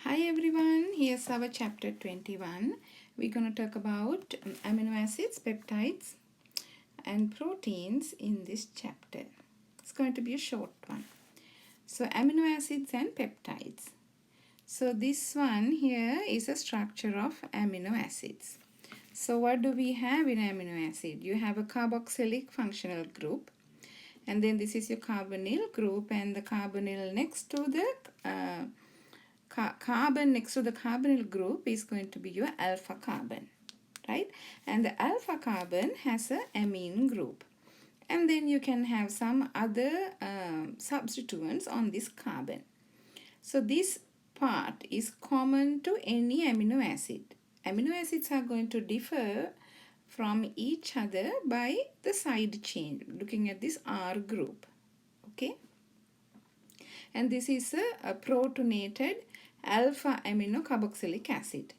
Hi everyone, here's our chapter 21. We're going to talk about amino acids, peptides and proteins in this chapter. It's going to be a short one. So amino acids and peptides. So this one here is a structure of amino acids. So what do we have in amino acid? You have a carboxylic functional group, and then this is your carbonyl group, and the carbonyl next to the carbon next to the carbonyl group is going to be your alpha carbon, right? And the alpha carbon has a amine group, and then you can have some other substituents on this carbon. So this part is common to any amino acid. Amino acids are going to differ from each other by the side chain, looking at this R group, okay? And this is a protonated alpha amino carboxylic acid.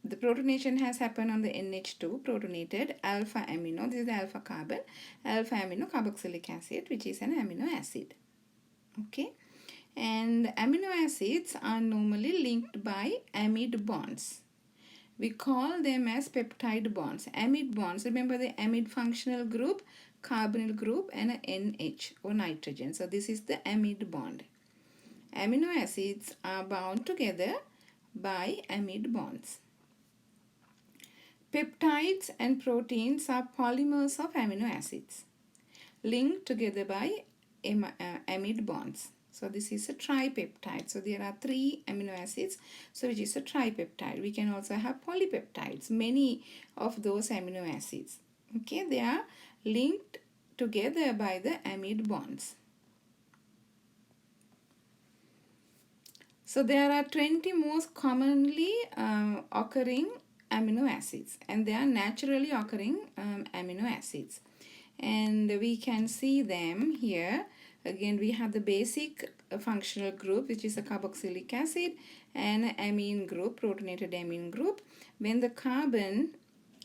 The protonation has happened on the NH2 protonated alpha amino. This is the alpha carbon, alpha amino carboxylic acid, which is an amino acid. Okay, and amino acids are normally linked by amide bonds. We call them as peptide bonds. Amide bonds, remember the amide functional group, carbonyl group, and a NH or nitrogen. So this is the amide bond. Amino acids are bound together by amide bonds. Peptides and proteins are polymers of amino acids linked together by amide bonds. So this is a tripeptide. So there are 3 amino acids, so which is a tripeptide. We can also have polypeptides, many of those amino acids. Okay, they are linked together by the amide bonds. So there are 20 most commonly occurring amino acids, and they are naturally occurring amino acids. And we can see them here. Again, we have the basic functional group, which is a carboxylic acid, and amine group, protonated amine group. When the carbon,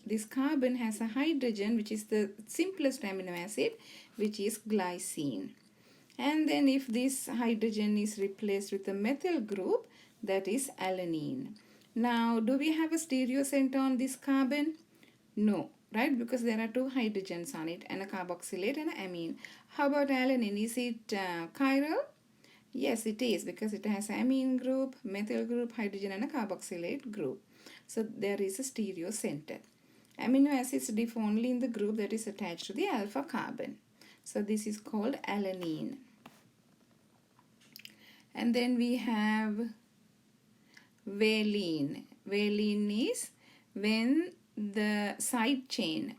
this carbon has a hydrogen, which is the simplest amino acid, which is glycine. And then if this hydrogen is replaced with a methyl group, that is alanine. Now, do we have a stereocenter on this carbon? No, right? Because there are 2 hydrogens on it, and a carboxylate and an amine. How about alanine? Is it chiral? Yes, it is, because it has amine group, methyl group, hydrogen, and a carboxylate group. So there is a stereocenter. Amino acids differ only in the group that is attached to the alpha carbon. So this is called alanine. And then we have valine. Valine is when the side chain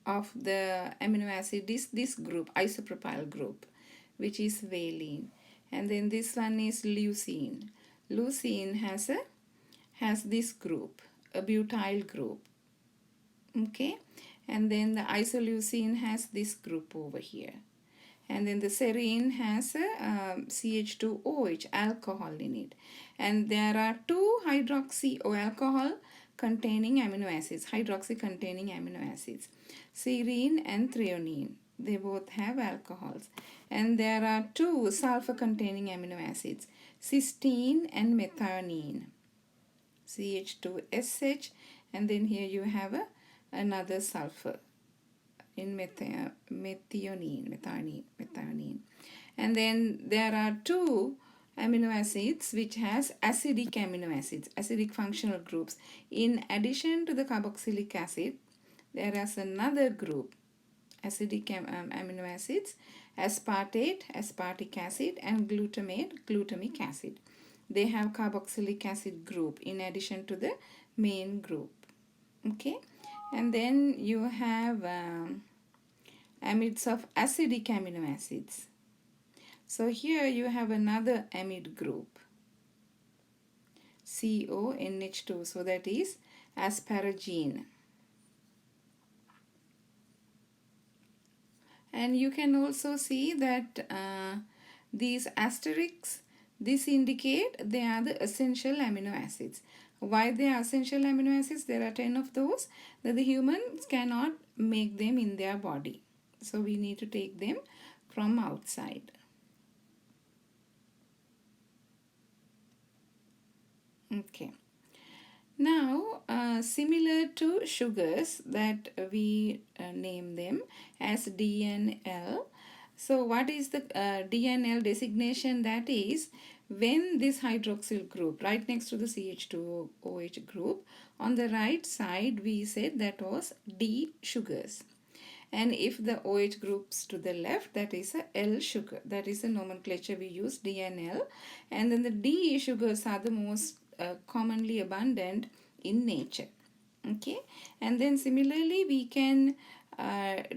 of the amino acid is this group, isopropyl group, which is valine. And then this one is leucine. Leucine has this group, a butyl group. Okay, and then the isoleucine has this group over here. And then the serine has a CH2OH alcohol in it. And there are 2 hydroxy-O alcohol containing amino acids, hydroxy containing amino acids, serine and threonine. They both have alcohols. And there are 2 sulfur containing amino acids, cysteine and methionine, CH2SH, and then here you have another sulfur in methionine. And then there are 2 amino acids which has acidic amino acids, acidic functional groups. In addition to the carboxylic acid, there is another group, acidic amino acids, aspartate, aspartic acid, and glutamate, glutamic acid. They have carboxylic acid group in addition to the main group. Okay, and then you have amides of acidic amino acids. So here you have another amide group, CONH2, so that is asparagine. And you can also see that these asterisks, this indicate they are the essential amino acids. Why they are essential amino acids? There are 10 of those that the humans cannot make them in their body. So we need to take them from outside. Okay. Now, similar to sugars that we name them as DNL. So, what is the DNL designation? That is when this hydroxyl group right next to the CH2OH group on the right side, we said that was D sugars. And if the OH groups to the left, that is a L sugar. That is the nomenclature we use, DNL. And then the D sugars are the most commonly abundant in nature. Okay, and then similarly we can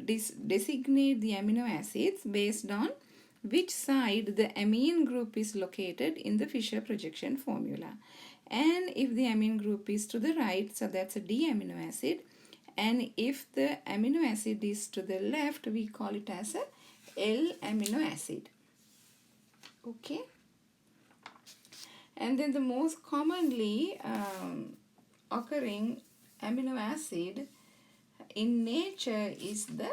designate the amino acids based on which side the amine group is located in the Fisher projection formula. And if the amine group is to the right, so that's a D amino acid, and if the amino acid is to the left, we call it as a L amino acid. Okay, and then the most commonly occurring amino acid in nature is the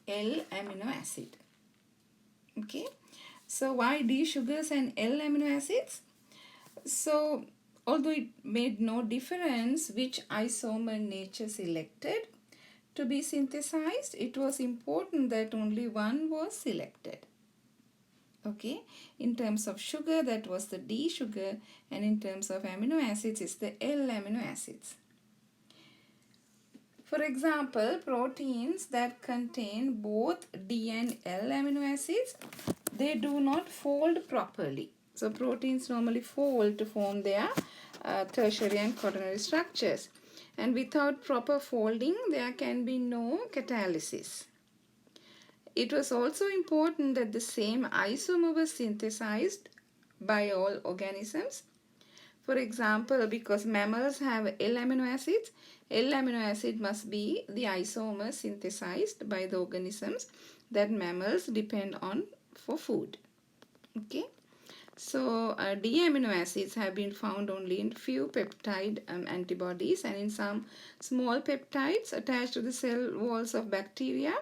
L amino acid. Okay, so why D sugars and L amino acids? So although it made no difference which isomer nature selected to be synthesized, it was important that only one was selected. Okay, in terms of sugar, that was the D sugar, and in terms of amino acids, it's the L amino acids. For example, proteins that contain both D and L amino acids, they do not fold properly. So proteins normally fold to form their tertiary and quaternary structures. And without proper folding, there can be no catalysis. It was also important that the same isomer was synthesized by all organisms. For example, because mammals have L amino acids, L amino acid must be the isomer synthesized by the organisms that mammals depend on for food. Okay. So D amino acids have been found only in few peptide antibodies and in some small peptides attached to the cell walls of bacteria,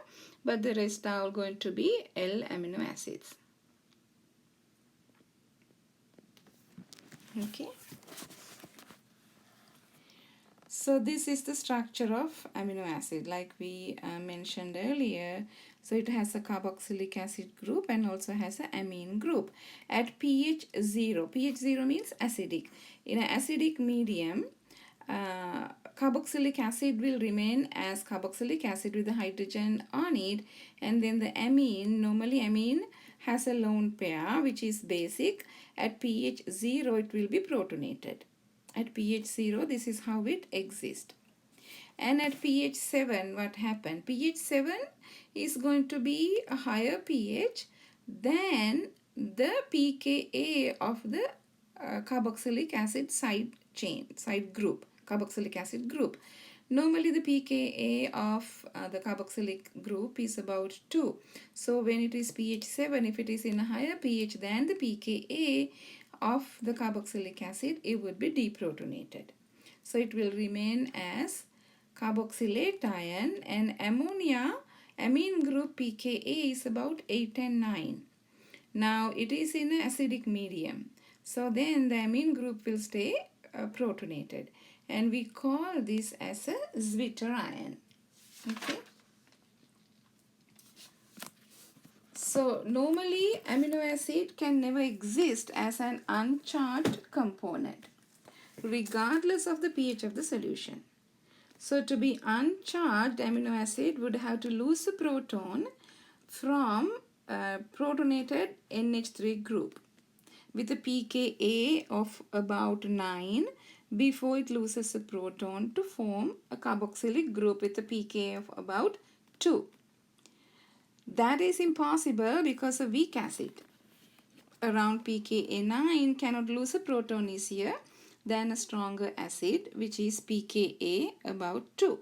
but the rest are all going to be L amino acids. Okay. So this is the structure of amino acid like we mentioned earlier. So it has a carboxylic acid group and also has an amine group. At pH 0, pH 0 means acidic. In an acidic medium, carboxylic acid will remain as carboxylic acid with the hydrogen on it, and then the amine, normally amine has a lone pair which is basic. At pH 0 it will be protonated. At pH 0 this is how it exists. And at pH 7 what happened? pH 7 is going to be a higher pH than the pKa of the carboxylic acid side group, carboxylic acid group. Normally the pKa of the carboxylic group is about 2. So when it is pH 7, if it is in a higher pH than the pKa of the carboxylic acid, it would be deprotonated. So it will remain as carboxylate ion, and ammonia amine group pKa is about 8 and 9. Now it is in an acidic medium. So then the amine group will stay protonated, and we call this as a Zwitter ion. Okay. So normally amino acid can never exist as an uncharged component regardless of the pH of the solution. So to be uncharged, amino acid would have to lose a proton from protonated NH3 group with a pKa of about 9 before it loses a proton to form a carboxylic group with a pKa of about 2. That is impossible because a weak acid around pKa 9 cannot lose a proton easier than a stronger acid which is pKa about 2.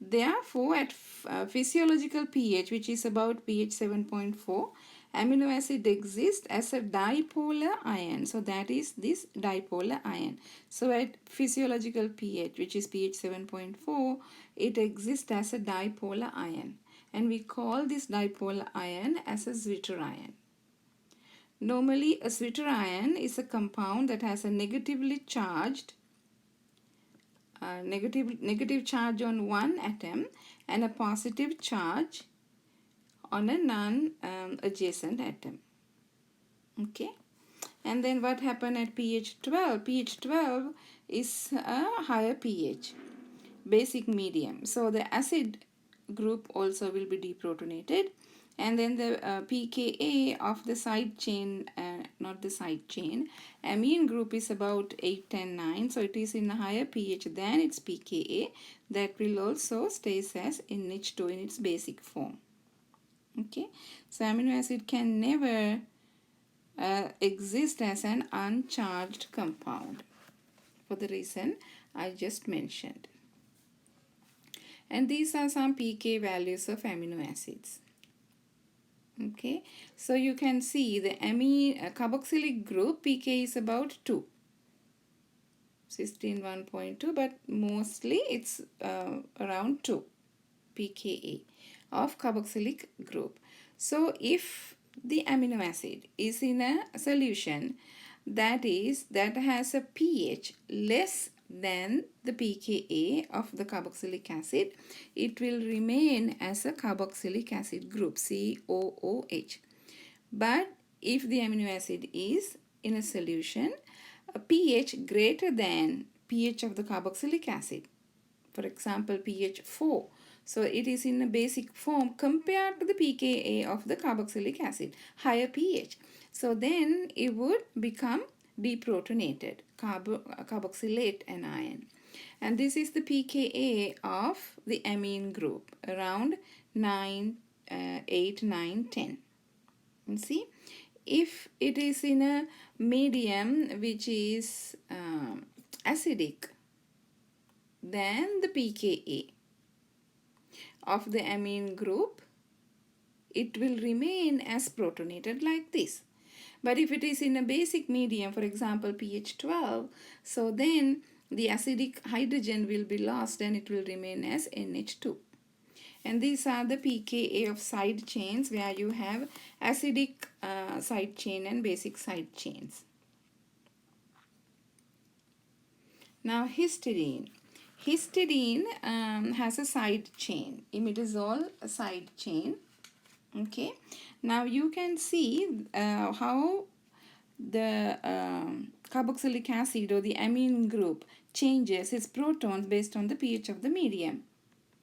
Therefore, at physiological pH, which is about pH 7.4, amino acid exists as a dipolar ion. So that is this dipolar ion. So at physiological pH, which is pH 7.4, it exists as a dipolar ion. And we call this dipolar ion as a Zwitter ion. Normally, a zwitterion is a compound that has a negatively charged negative charge on one atom and a positive charge on a non-adjacent atom. Okay, and then what happened at pH 12? pH 12 is a higher pH, basic medium. So the acid group also will be deprotonated, and then the pKa of the side chain, not the side chain, amine group is about 8, 10, 9. So it is in a higher pH than its pKa. That will also stays as NH2 in its basic form. Okay, so amino acid can never exist as an uncharged compound for the reason I just mentioned. And these are some pK values of amino acids. Okay, so you can see the carboxylic group pK is about 2, cysteine 1.2, but mostly it's around 2 pKa of carboxylic group. So if the amino acid is in a solution that has a pH less than the pKa of the carboxylic acid, it will remain as a carboxylic acid group, COOH. But if the amino acid is in a solution a pH greater than pH of the carboxylic acid, for example pH 4, so it is in a basic form compared to the pKa of the carboxylic acid, higher pH. So then it would become deprotonated, carboxylate anion. And this is the pKa of the amine group, around 9, 8, 9, 10. And see, if it is in a medium which is acidic, then the pKa of the amine group, it will remain as protonated like this. But if it is in a basic medium, for example pH 12, so then the acidic hydrogen will be lost and it will remain as NH2. And these are the pKa of side chains where you have acidic side chain and basic side chains. Now histidine. Histidine has a side chain, imidazole side chain. Okay, now you can see how the carboxylic acid or the amine group changes its protons based on the pH of the medium.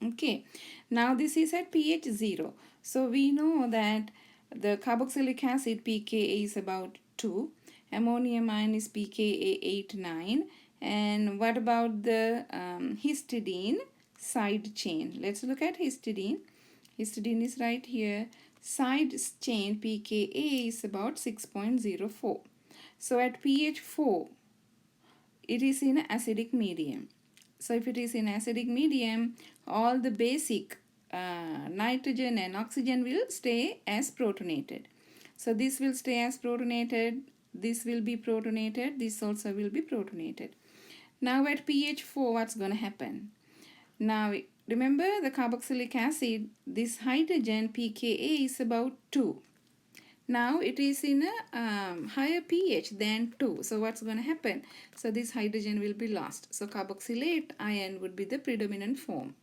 Okay, now this is at pH 0. So we know that the carboxylic acid pKa is about 2, ammonium ion is pKa 8, 9, and what about the histidine side chain? Let's look at histidine. Histidine is right here. Side chain pKa is about 6.04. So at pH 4, it is in acidic medium. So if it is in acidic medium, all the basic nitrogen and oxygen will stay as protonated. So this will stay as protonated, this will be protonated, this also will be protonated. Now at pH 4, what's going to happen? Now remember the carboxylic acid, this hydrogen pKa is about 2. Now it is in a higher pH than 2. So what's going to happen? So this hydrogen will be lost. So carboxylate ion would be the predominant form.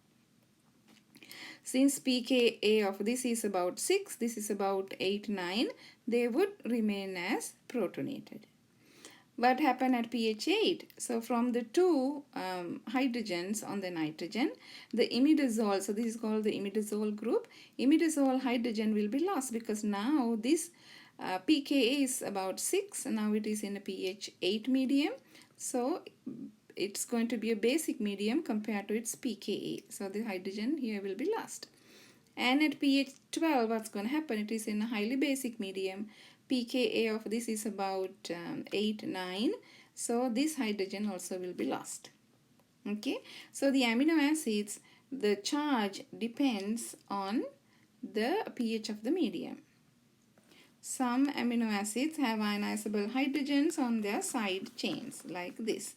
Since pKa of this is about 6, this is about 8, 9, they would remain as protonated. What happened at pH 8? So from the two hydrogens on the nitrogen, the imidazole, so this is called the imidazole group, imidazole hydrogen will be lost because now this pKa is about 6, now it is in a pH 8 medium, so it's going to be a basic medium compared to its pKa, so the hydrogen here will be lost. And at pH 12, what's going to happen? It is in a highly basic medium. pKa of this is about 8, 9. So this hydrogen also will be lost. Okay. So the amino acids, the charge depends on the pH of the medium. Some amino acids have ionizable hydrogens on their side chains like this.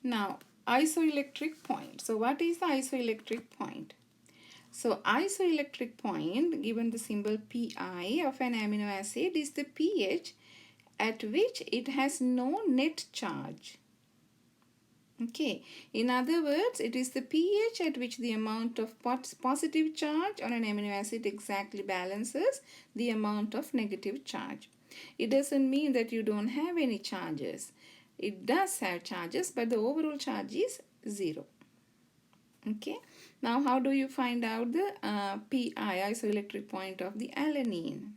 Now, isoelectric point. So what is the isoelectric point? So isoelectric point given the symbol Pi of an amino acid is the pH at which it has no net charge. Okay, in other words, it is the pH at which the amount of positive charge on an amino acid exactly balances the amount of negative charge. It doesn't mean that you don't have any charges. It does have charges, but the overall charge is 0. Okay, now how do you find out the Pi, isoelectric point of the alanine?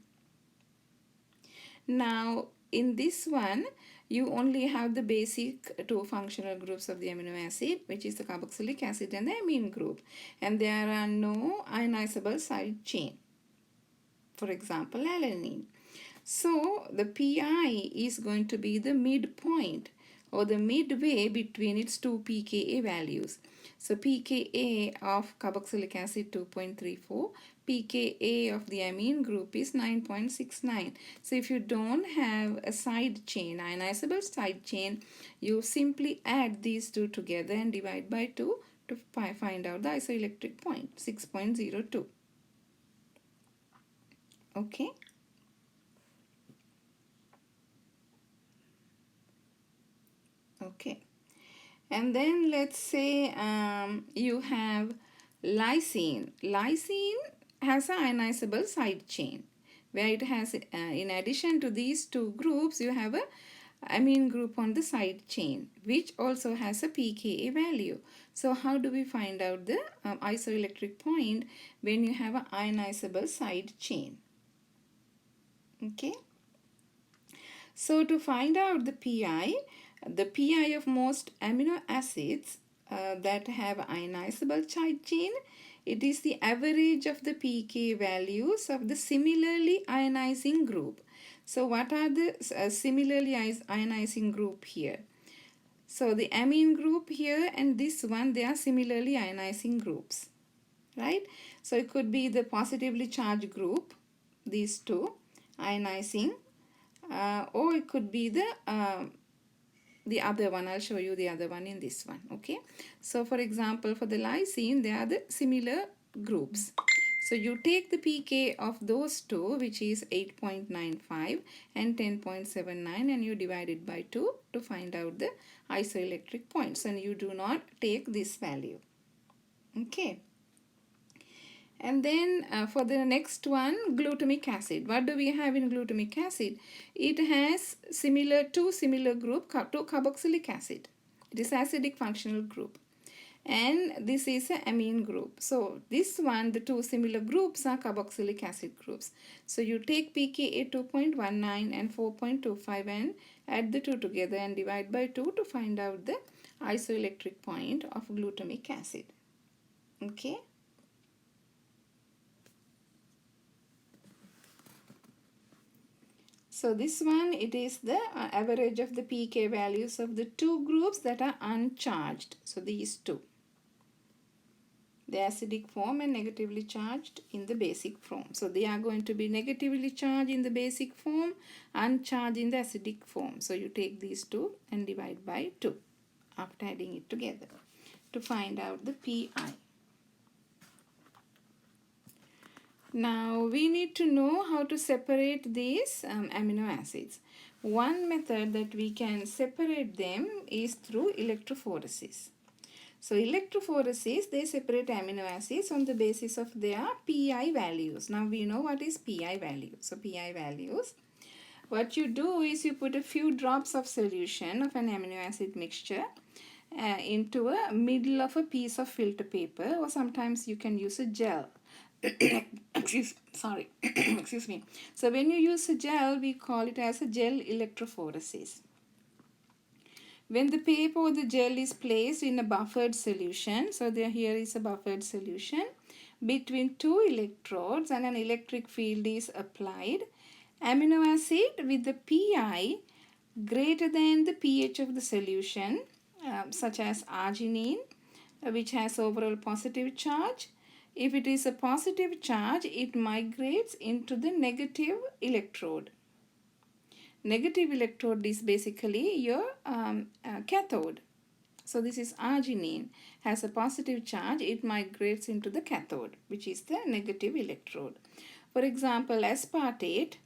Now in this one you only have the basic two functional groups of the amino acid, which is the carboxylic acid and the amine group, and there are no ionizable side chain, for example alanine. So the Pi is going to be the midpoint or the midway between its two pKa values. So pKa of carboxylic acid 2.34, pKa of the amine group is 9.69. So if you don't have a side chain, ionizable side chain, you simply add these two together and divide by 2 to find out the isoelectric point, 6.02. Okay. Okay. And then let's say you have lysine. Lysine has an ionizable side chain where it has, in addition to these two groups, you have a amine group on the side chain which also has a pKa value. So how do we find out the isoelectric point when you have an ionizable side chain? Okay. So to find out the Pi of most amino acids that have ionizable side chain, it is the average of the pK values of the similarly ionizing group. So what are the similarly ionizing group here? So the amine group here and this one, they are similarly ionizing groups, right? So it could be the positively charged group, these two ionizing, or it could be the other one. I'll show you the other one in this one. Okay, so for example, for the lysine, they are the similar groups. So you take the pK of those two, which is 8.95 and 10.79, and you divide it by 2 to find out the isoelectric points, and you do not take this value. Okay. And then for the next one, glutamic acid. What do we have in glutamic acid? It has two similar group to carboxylic acid. It is acidic functional group. And this is an amine group. So this one, the two similar groups are carboxylic acid groups. So you take pKa 2.19 and 4.25 and add the two together and divide by 2 to find out the isoelectric point of glutamic acid. Okay. So this one, it is the average of the pK values of the two groups that are uncharged. So these two, the acidic form and negatively charged in the basic form. So they are going to be negatively charged in the basic form, uncharged in the acidic form. So you take these two and divide by 2 after adding it together to find out the Pi. Now we need to know how to separate these amino acids. One method that we can separate them is through electrophoresis. So electrophoresis, they separate amino acids on the basis of their Pi values. Now we know what is Pi value. So Pi values, what you do is you put a few drops of solution of an amino acid mixture into a middle of a piece of filter paper, or sometimes you can use a gel. Excuse me. So when you use a gel, we call it as a gel electrophoresis. When the paper or the gel is placed in a buffered solution, so here is a buffered solution, between two electrodes and an electric field is applied, amino acid with the Pi greater than the pH of the solution, such as arginine, which has overall positive charge. If it is a positive charge, it migrates into the negative electrode. Negative electrode is basically your cathode. So this is arginine, has a positive charge, it migrates into the cathode, which is the negative electrode. For example, aspartate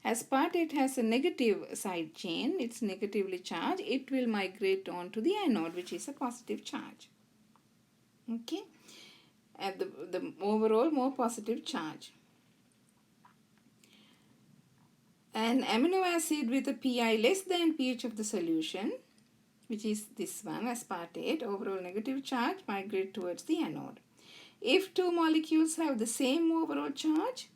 has a negative side chain, it's negatively charged, it will migrate on to the anode, which is a positive charge. Okay, and the overall more positive charge. An amino acid with a pI less than pH of the solution, which is this one, aspartate, overall negative charge, migrate towards the anode. If two molecules have the same overall charge,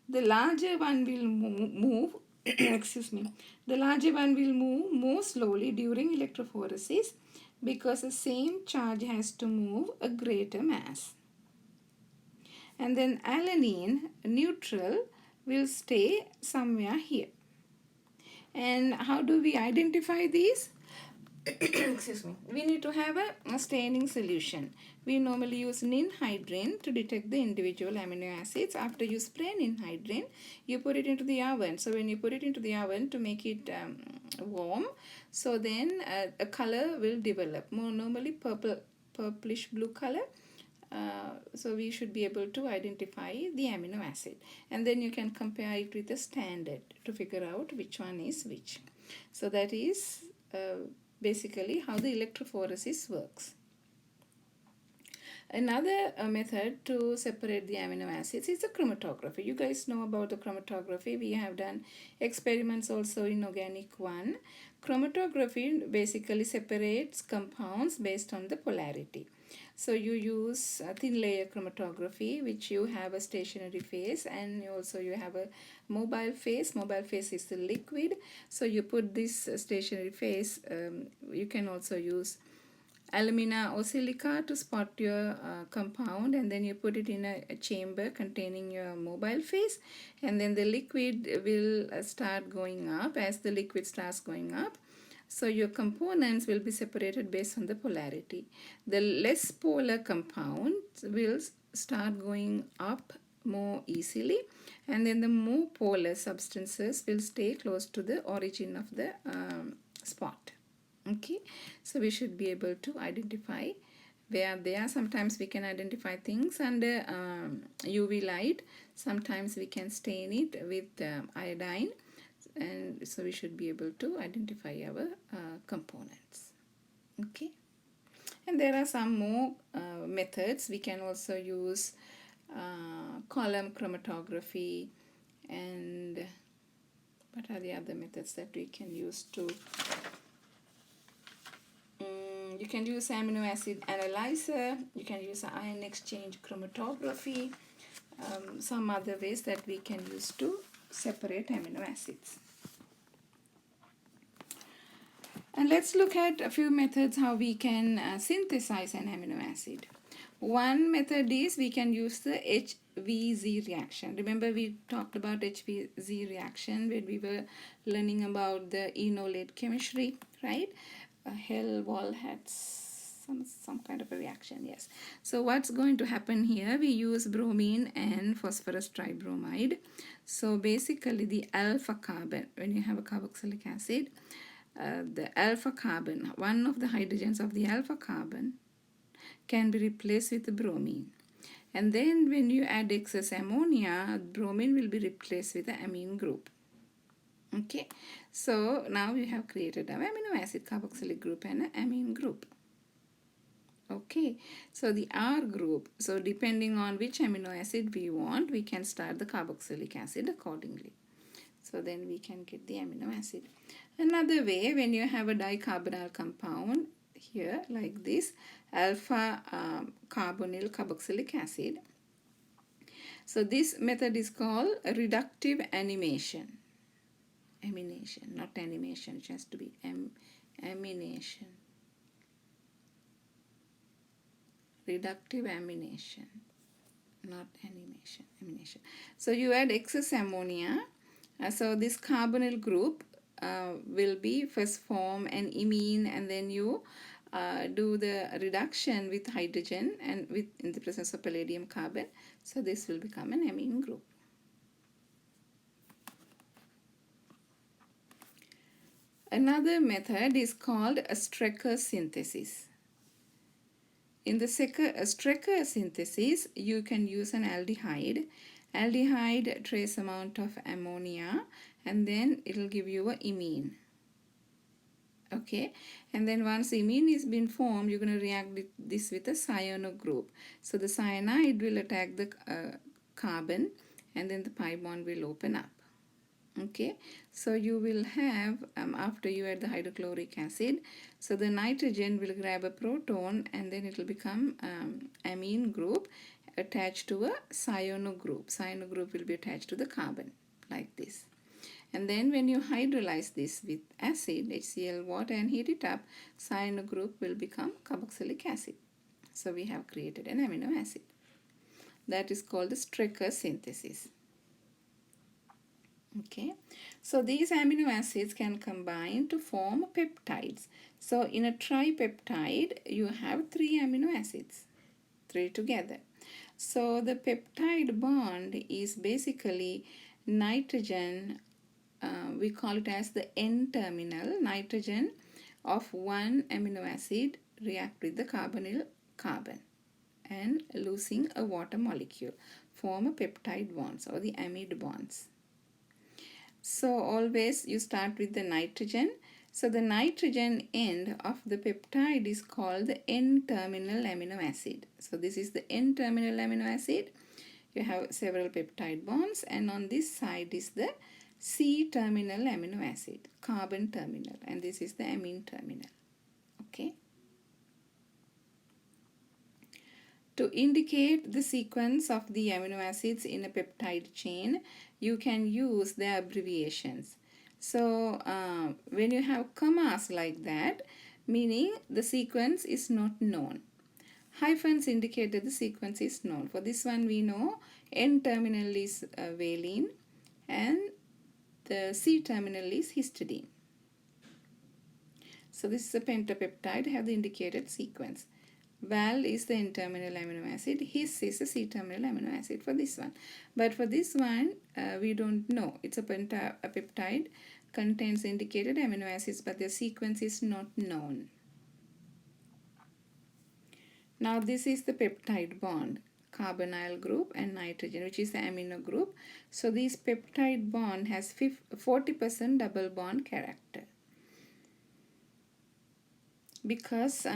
the larger one will move excuse me, the larger one will move more slowly during electrophoresis because the same charge has to move a greater mass. And then alanine, neutral, will stay somewhere here. And how do we identify these? Excuse me. We need to have a staining solution. We normally use ninhydrin to detect the individual amino acids. After you spray ninhydrin, you put it into the oven. So when you put it into the oven to make it warm, so then a color will develop. More normally purplish blue color. So we should be able to identify the amino acid, and then you can compare it with the standard to figure out which one is which. So that is basically how the electrophoresis works. Another method to separate the amino acids is the chromatography. You guys know about the chromatography. We have done experiments also in organic 1. Chromatography basically separates compounds based on the polarity. So you use thin layer chromatography, which you have a stationary phase, and you have a mobile phase. Mobile phase is the liquid. So you put this stationary phase. You can also use alumina or silica to spot your compound, and then you put it in a chamber containing your mobile phase, and then the liquid will start going up. As the liquid starts going up, so your components will be separated based on the polarity. The less polar compounds will start going up more easily, and then the more polar substances will stay close to the origin of the spot. Okay, so we should be able to identify where they are. Sometimes we can identify things under UV light. Sometimes we can stain it with iodine, and so we should be able to identify our components. Okay, and there are some more methods. We can also use column chromatography, and what are the other methods that we can use to you can use amino acid analyzer, you can use ion exchange chromatography, some other ways that we can use to separate amino acids. And let's look at a few methods how we can synthesize an amino acid. One method is we can use the HVZ reaction. Remember we talked about HVZ reaction when we were learning about the enolate chemistry, right? Hell-Wall had some kind of a reaction, yes. So what's going to happen here? We use bromine and phosphorus tribromide. So basically the alpha carbon, when you have a carboxylic acid, the alpha carbon, one of the hydrogens of the alpha carbon can be replaced with the bromine. And then when you add excess ammonia, bromine will be replaced with the amine group. Okay, so now we have created an amino acid carboxylic group and an amine group. Okay, so the R group, so depending on which amino acid we want, we can start the carboxylic acid accordingly. So then we can get the amino acid. Another way, when you have a dicarbonyl compound here like this, alpha carbonyl carboxylic acid. So this method is called reductive animation. Amination, not animation, it has to be amination. Reductive amination, not animation, amination. So you add excess ammonia. So this carbonyl group will be first form an imine, and then you do the reduction with hydrogen and in the presence of palladium carbon. So this will become an amine group. Another method is called a Strecker synthesis. in the Strecker synthesis, you can use an aldehyde. Aldehyde trace amount of ammonia, and then it will give you a imine. Okay, and then once imine is been formed, you're going to react this with a cyano group. So the cyanide will attack the carbon, and then the pi bond will open up. Okay, so you will have after you add the hydrochloric acid, so the nitrogen will grab a proton, and then it will become amine group attached to a cyano group. Cyano group will be attached to the carbon like this. And then when you hydrolyze this with acid, HCl water, and heat it up, cyano group will become carboxylic acid. So we have created an amino acid. That is called the Strecker synthesis. Okay, so these amino acids can combine to form peptides. So in a tripeptide, you have 3 amino acids, 3 together. So the peptide bond is basically nitrogen, we call it as the N-terminal. Nitrogen of one amino acid react with the carbonyl carbon and losing a water molecule, form a peptide bonds or the amide bonds. So always you start with the nitrogen. So the nitrogen end of the peptide is called the N-terminal amino acid. So this is the N-terminal amino acid. You have several peptide bonds, and on this side is the C-terminal amino acid, carbon terminal, and this is the amine terminal. Okay. To indicate the sequence of the amino acids in a peptide chain, you can use the abbreviations. So when you have commas like that, meaning the sequence is not known. Hyphens indicate that the sequence is known. For this one we know N-terminal is valine and the C-terminal is histidine. So this is a pentapeptide, have the indicated sequence. Val is the N-terminal amino acid. His is a C-terminal amino acid for this one. But for this one, we don't know. It's a peptide, contains indicated amino acids, but their sequence is not known. Now this is the peptide bond, carbonyl group and nitrogen, which is the amino group. So this peptide bond has 40% double bond character, because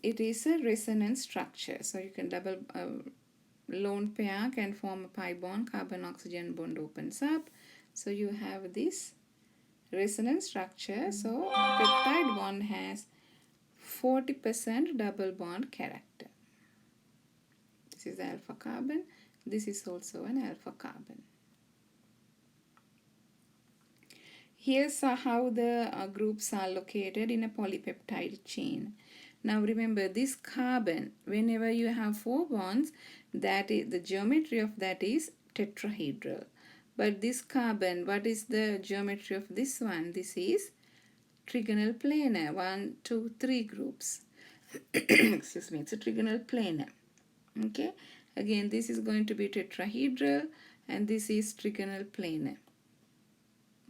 it is a resonance structure. So you can double lone pair can form a pi bond, carbon oxygen bond opens up. So you have this resonance structure. So peptide bond has 40% double bond character. This is alpha carbon. This is also an alpha carbon. Here's how the groups are located in a polypeptide chain. Now remember, this carbon, whenever you have 4 bonds, that is the geometry of that is tetrahedral. But this carbon, what is the geometry of this one? This is trigonal planar. 1, 2, 3 groups. Excuse me, it's a trigonal planar. Okay, again this is going to be tetrahedral and this is trigonal planar.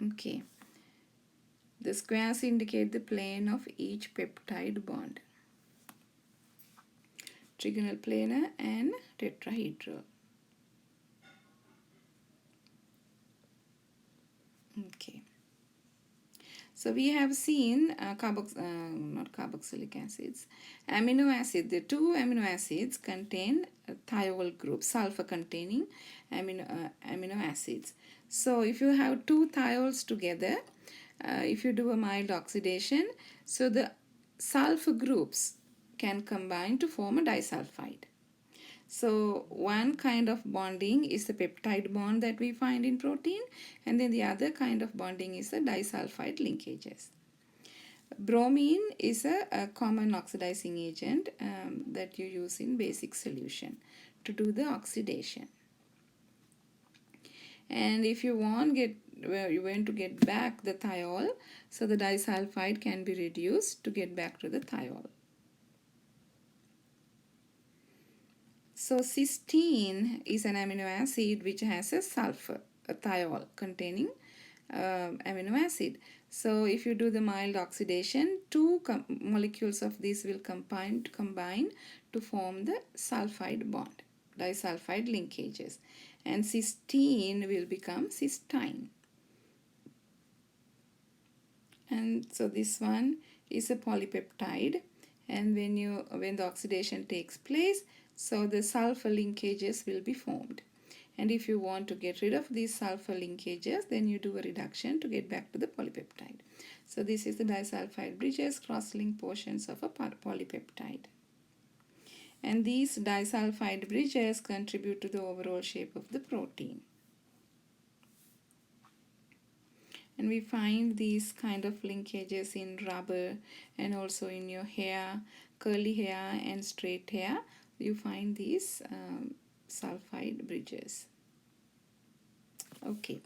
Okay, the squares indicate the plane of each peptide bond. Trigonal planar and tetrahedral. Okay, so we have seen not carboxylic acids, amino acid. The 2 amino acids contain thiol group, sulfur containing amino acids. So if you have 2 thiols together, if you do a mild oxidation, so the sulfur groups can combine to form a disulfide. So one kind of bonding is the peptide bond that we find in protein, and then the other kind of bonding is the disulfide linkages. Bromine is a common oxidizing agent that you use in basic solution to do the oxidation. And if you want to get back the thiol, so the disulfide can be reduced to get back to the thiol. So cysteine is an amino acid which has a sulfur, a thiol containing amino acid. So if you do the mild oxidation, two molecules of these will combine to form the sulfide bond, disulfide linkages, and cysteine will become cysteine. And so this one is a polypeptide, and when the oxidation takes place, so the sulfur linkages will be formed. And if you want to get rid of these sulfur linkages, then you do a reduction to get back to the polypeptide. So this is the disulfide bridges, cross-link portions of a polypeptide. And these disulfide bridges contribute to the overall shape of the protein. And we find these kind of linkages in rubber and also in your hair, curly hair and straight hair. You find these sulfide bridges. Okay.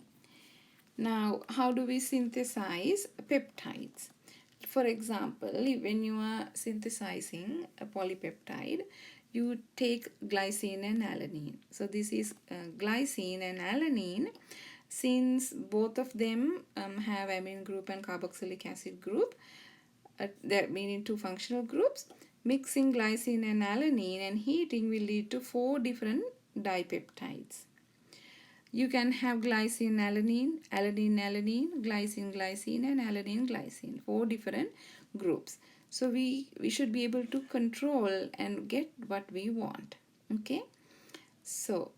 Now, how do we synthesize peptides? For example, when you are synthesizing a polypeptide, you take glycine and alanine. So this is glycine and alanine. Since both of them have amine group and carboxylic acid group, that meaning two functional groups, mixing glycine and alanine and heating will lead to 4 different dipeptides. You can have glycine alanine, alanine alanine, glycine glycine, and alanine glycine, 4 different groups. So we should be able to control and get what we want. Okay. So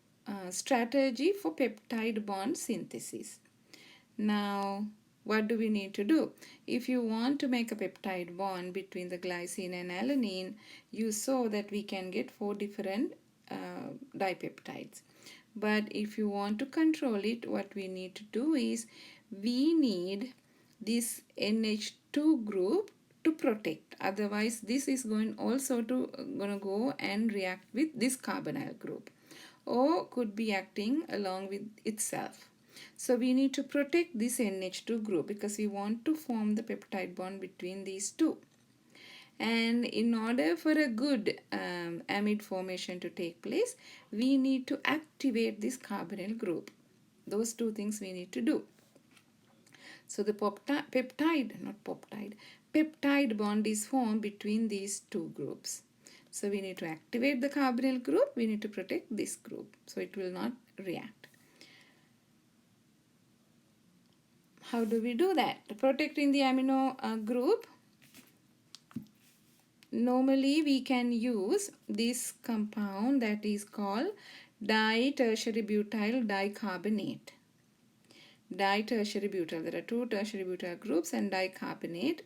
strategy for peptide bond synthesis. Now, what do we need to do? If you want to make a peptide bond between the glycine and alanine, you saw that we can get 4 different dipeptides. But if you want to control it, what we need to do is we need this NH2 group to protect. Otherwise, this is going to go and react with this carbonyl group, or could be acting along with itself. So we need to protect this NH2 group because we want to form the peptide bond between these two. And in order for a good amide formation to take place, we need to activate this carbonyl group. Those two things we need to do. So the peptide bond is formed between these two groups. So we need to activate the carbonyl group, we need to protect this group so it will not react. How do we do that? Protecting the amino group, normally we can use this compound that is called di-tertiary butyl dicarbonate. Di-tertiary butyl, there are 2 tertiary butyl groups and dicarbonate.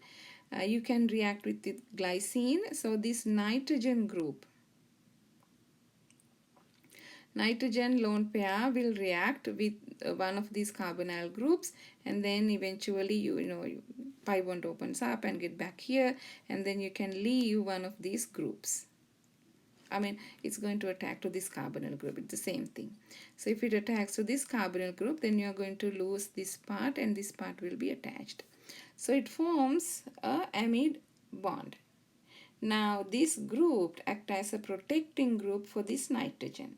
You can react with the glycine. So this nitrogen group, nitrogen lone pair will react with one of these carbonyl groups, and then eventually you pi bond opens up and get back here, and then you can leave one of these groups. I mean, it's going to attack to this carbonyl group. It's the same thing. So if it attacks to this carbonyl group, then you are going to lose this part and this part will be attached. So it forms a amide bond. Now this group acts as a protecting group for this nitrogen,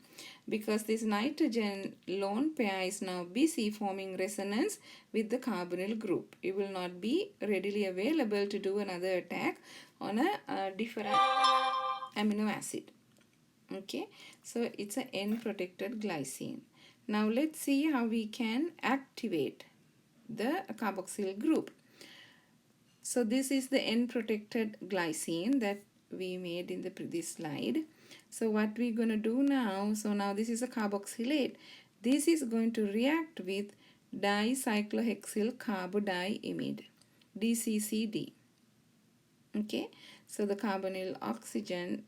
because this nitrogen lone pair is now busy forming resonance with the carbonyl group. It will not be readily available to do another attack on a different amino acid. Okay, so it's an N-protected glycine. Now let's see how we can activate the carboxyl group. So this is the N-protected glycine that we made in the previous slide. So what we're going to do now, so now this is a carboxylate. This is going to react with dicyclohexyl carbodiimide, DCCD. Okay, so the carbonyl oxygen,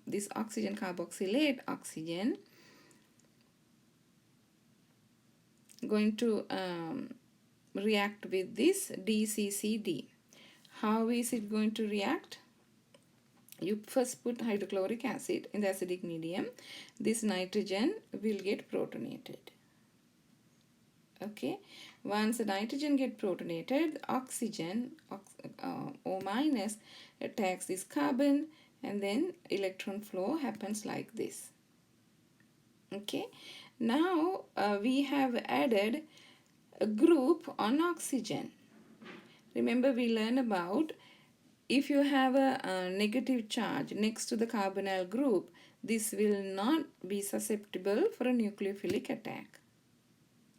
this oxygen carboxylate oxygen, going to react with this DCCD. How is it going to react? You first put hydrochloric acid in the acidic medium. This nitrogen will get protonated. Okay, once the nitrogen get protonated, the oxygen O minus attacks this carbon, and then electron flow happens like this. Okay, now we have added a group on oxygen. Remember, we learned about if you have a negative charge next to the carbonyl group, this will not be susceptible for a nucleophilic attack.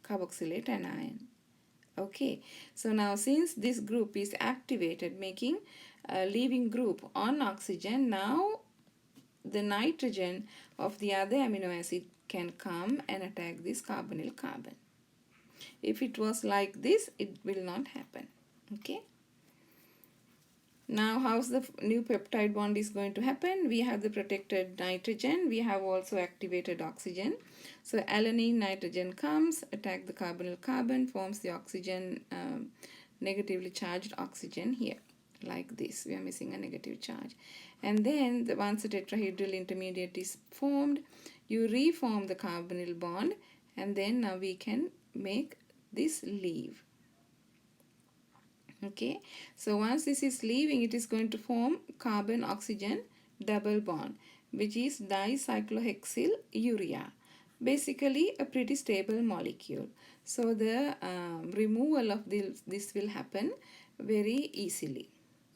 Carboxylate anion. Okay, so now since this group is activated, making a leaving group on oxygen, now the nitrogen of the other amino acid can come and attack this carbonyl carbon. If it was like this, it will not happen. Okay. Now, how's the new peptide bond is going to happen? We have the protected nitrogen. We have also activated oxygen. So, alanine nitrogen comes, attack the carbonyl carbon, forms the oxygen, negatively charged oxygen here. Like this, we are missing a negative charge. And then, once the tetrahedral intermediate is formed, you reform the carbonyl bond, and then now we can make this leave. Okay, so once this is leaving, it is going to form carbon oxygen double bond, which is dicyclohexyl urea, basically a pretty stable molecule. So the removal of this will happen very easily.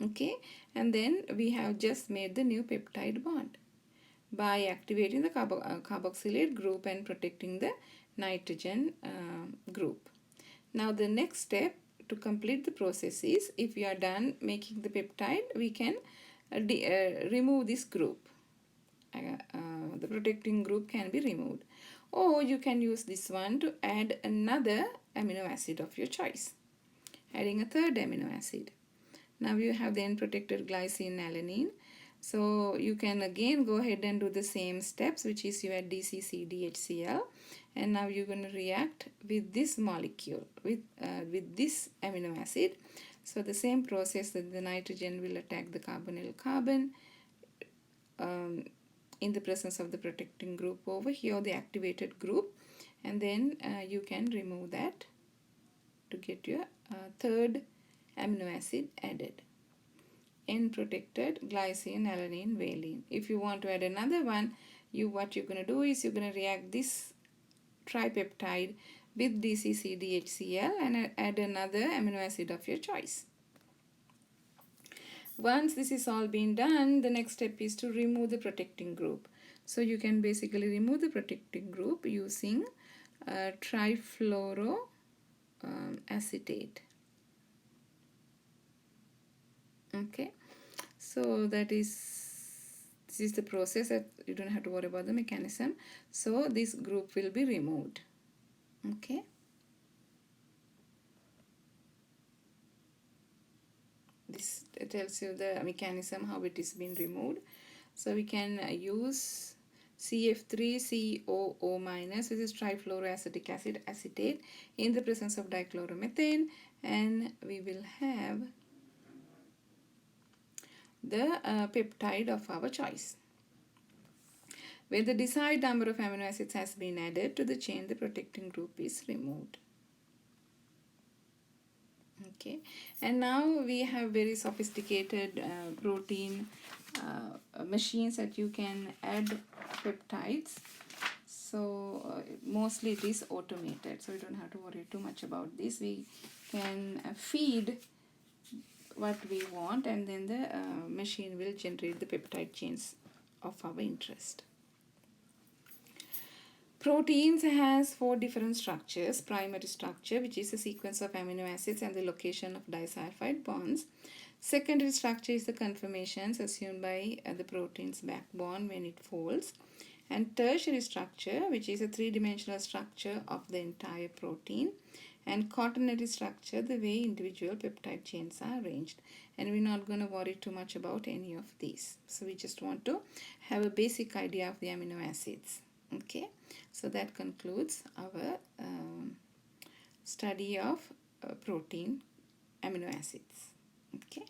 Okay, and then we have just made the new peptide bond by activating the carboxylate group and protecting the nitrogen group. Now the next step to complete the process is, if we are done making the peptide, we can remove this group. The protecting group can be removed, or you can use this one to add another amino acid of your choice, adding a third amino acid. Now you have then protected glycine alanine. So you can again go ahead and do the same steps, which is you add DCCDHCl, and now you're going to react with this molecule, with this amino acid. So the same process, that the nitrogen will attack the carbonyl carbon in the presence of the protecting group over here, the activated group, and then you can remove that to get your third amino acid added. N-protected glycine, alanine, valine. If you want to add another one, what you're going to do is you're going to react this tripeptide with DCCDHCl and add another amino acid of your choice. Once this is all been done, the next step is to remove the protecting group. So you can basically remove the protecting group using trifluoroacetate. Okay, so this is the process, that you don't have to worry about the mechanism. So this group will be removed. Okay, this tells you the mechanism, how it is being removed. So we can use CF3COO minus, this is trifluoroacetic acid acetate, in the presence of dichloromethane, and we will have the peptide of our choice. When the desired number of amino acids has been added to the chain, the protecting group is removed. Okay, and now we have very sophisticated protein machines that you can add peptides. So mostly it is automated, so we don't have to worry too much about this. We can feed what we want, and then the machine will generate the peptide chains of our interest. Proteins has 4 different structures. Primary structure, which is a sequence of amino acids and the location of disulfide bonds. Secondary structure is the conformations assumed by the protein's backbone when it folds. And tertiary structure, which is a 3-dimensional structure of the entire protein. And quaternary structure, the way individual peptide chains are arranged. And we're not going to worry too much about any of these. So we just want to have a basic idea of the amino acids. Okay, so that concludes our study of protein amino acids. Okay.